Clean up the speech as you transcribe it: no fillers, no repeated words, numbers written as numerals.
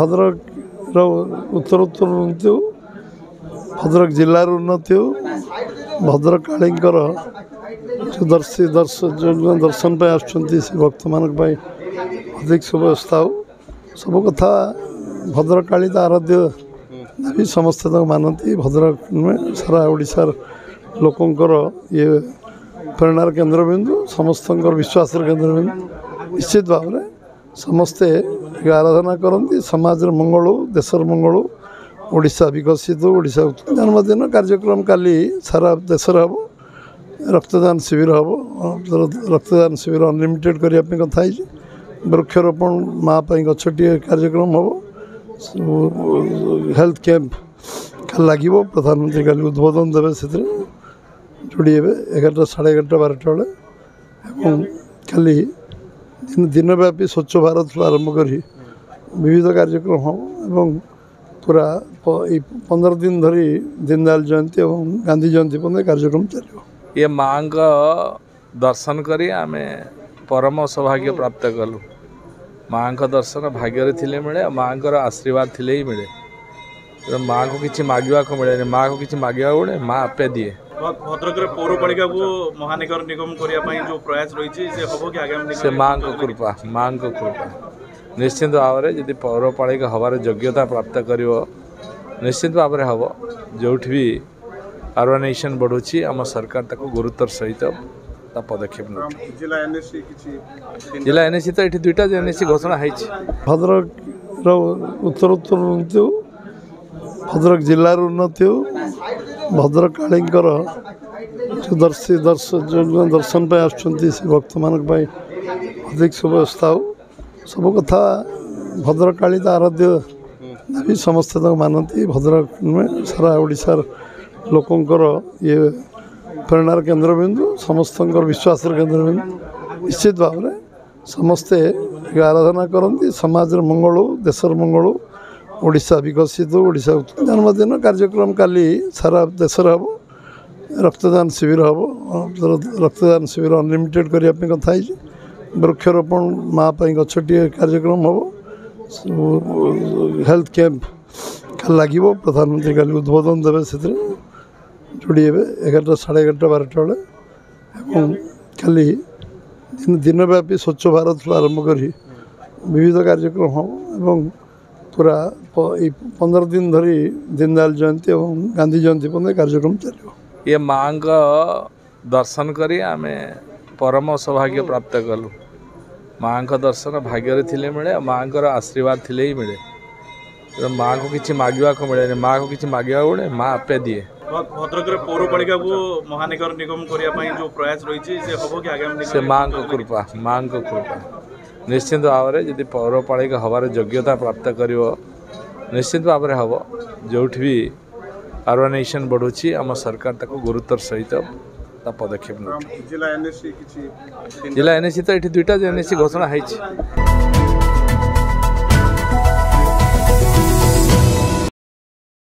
भद्रक उत्तरोत्तर उन्नति हो भद्रक जिलार उन्नति हो भद्रक काली जो दर्शन पर भक्त मान अधिक सुव्यवस्था हो सब कथा भद्रक काली तो आराध्य देवी समस्ते मानती भद्रक में सारा ओडिशार लोकंर ये प्रेरणार केन्द्रबिंदु समस्त विश्वास केन्द्रबिंदु निश्चित भाव में समस्ते आराधना करती समाज मंगल हो देशर मंगल हो ओडिशा विकसित हो ओडिशा जन्मदिन कार्यक्रम काली सारा देश हम रक्तदान शिविर हम रक्तदान शिविर अनलिमिटेड करने कथा वृक्षरोपण माँ गछटी कार्यक्रम हम हेल्थ कैंप लगे प्रधानमंत्री काली उद्बोधन देवे से जोड़ी 11टा 11:30 12टा बेले खाली दिनव्यापी स्वच्छ भारत आरंभ कर विविध कार्यक्रम हम एवं पूरा 15 दिन धरी दीनदयाल जयंती और गांधी जयंती पर्यंत कार्यक्रम चलो ये माँ का दर्शन करी आम परम सौभाग्य प्राप्त कलु माँ का दर्शन भाग्य थिले मिले माँ का आशीर्वाद थिले ही मिले माँ को किसी मांगवा को मिले माँ को किसी मांगवा मिले माँ आपे दिए भद्रक पौरपालिका को महानगर निगम करने जो प्रयास रही से माँ को कृपा निश्चित भाव में जब पौरपालिका हबार योग्यता प्राप्त कर निश्चित भाव में हम जो भी अर्बानाइजेशन बढ़ुची आम सरकार ताको गुरुत्वर सहित पदक्षेप जिला एनएसी तो ये 2टा एनएसी घोषणा है भद्रक उत्तरोत्तर उन्नति हो भद्रक जिलार उन्नति हो भद्रक काली जो दर्शन पर भक्त मान अधिक सुव्यवस्था हो सब कथा भद्रक काली तो आराध्य देवी समस्ते मानती भद्रक में सारा ओडिशार लोकंर ये प्रेरणार केन्द्रबिंदु समस्त विश्वास केन्द्रबिंदु निश्चित भाव में समस्ते आराधना करती समाज मंगल हो देशर मंगल हो ओडिशा विकसित हो ओडिशा जन्मदिन कार्यक्रम काली सारा देश हम रक्तदान शिविर हम रक्तदान शिविर अनलिमिटेड करने कथा वृक्षरोपण माँ गछटी कार्यक्रम हम हेल्थ कैंप लगे प्रधानमंत्री काली उद्बोधन देवे से जोड़ी 11टा 11:30 12टा बेले खाली दिनव्यापी स्वच्छ भारत आरंभ कर विविध कार्यक्रम हम एवं पूरा 15 दिन धरी दीनदयाल जयंती और गांधी जयंती पर्यंत कार्यक्रम चलो ये माँ का दर्शन करी आम परम सौभाग्य प्राप्त कलु माँ का दर्शन भाग्य थिले मिले माँ का आशीर्वाद थिले ही मिले माँ को किसी मांगवा को मिले माँ को किसी मांगवा मिले माँ आपे दिए भद्रक पौरपालिका को महानगर निगम करने जो प्रयास रही से माँ को कृपा निश्चित भाव में जब पौरपालिका हबार योग्यता प्राप्त कर निश्चित भाव में हम जो भी अर्बानाइजेशन बढ़ुची आम सरकार ताको गुरुत्वर सहित पदक्षेप जिला एनएसी तो ये 2टा एनएसी घोषणा है।